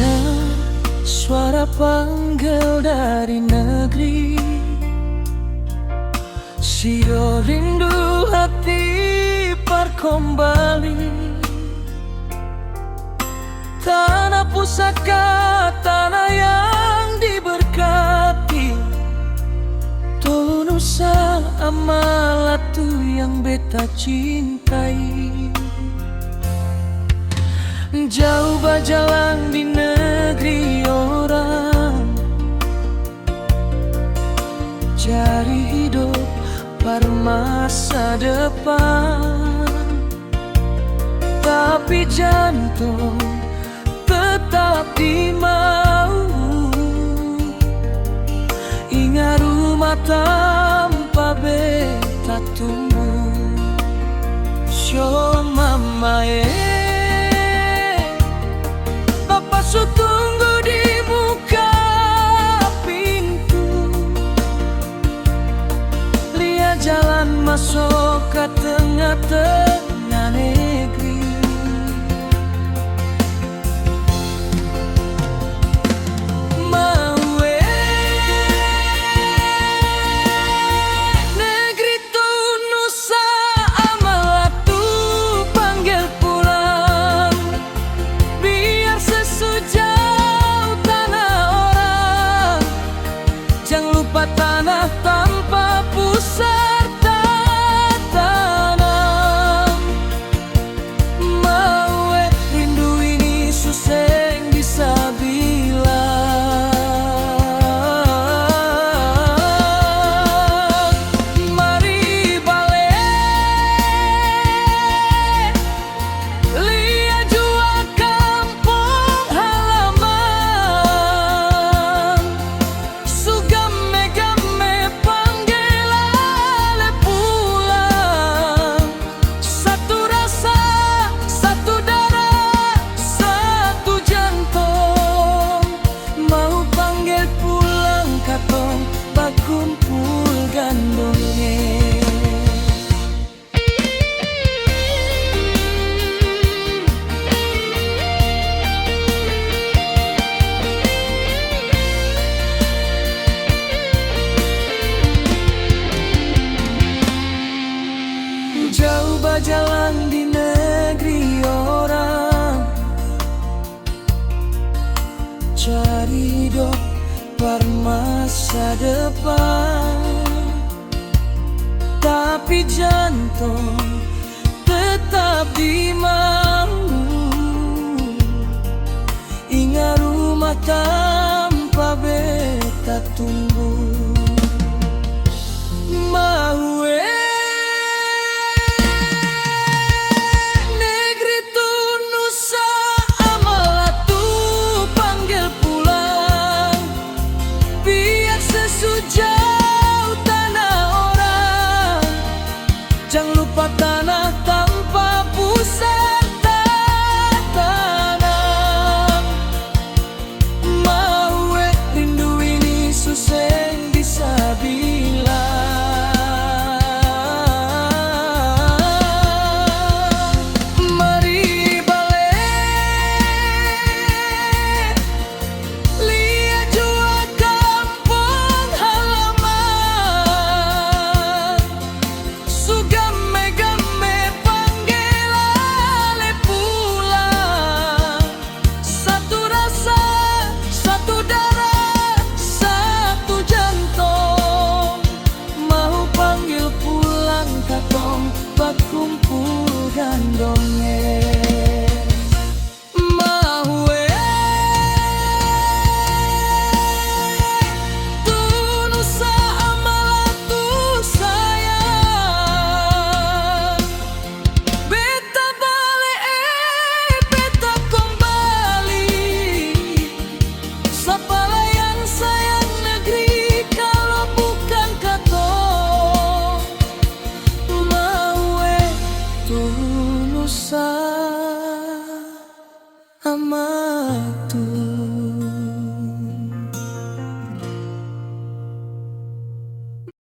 Dengar suara panggil dari negeri, sio rindu hati berkembali. Tanah pusaka, tanah yang diberkati, tu nusa amalatu yang beta cintai. Jauh berjalan di negeri orang, cari hidup pada masa depan. Tapi jantung tetap di mau, ingat rumah tanpa beta tumbuh. Syo mama Bapak su tunggu di muka pintu, lihat jalan masuk ke tengah-tengah negeri. Negeri tu nusa amalatu panggil pulang, biar sesujauh tanah orang. Jangan lupa tanah tanpa pusar tanam. Mau rindu ini suseng bisa bilang. Mari balik, lihat jua kampung halaman. Sugame-game panggil ale pulang. Satu rasa, satu darah, satu jantung. Mau panggil pulang katong bakumpul gandongnya. Jauh berjalan di negeri orang, cari hidup pada masa depan. Tapi jantung tetap di mau, ingat rumah tanpa beta tumbuh.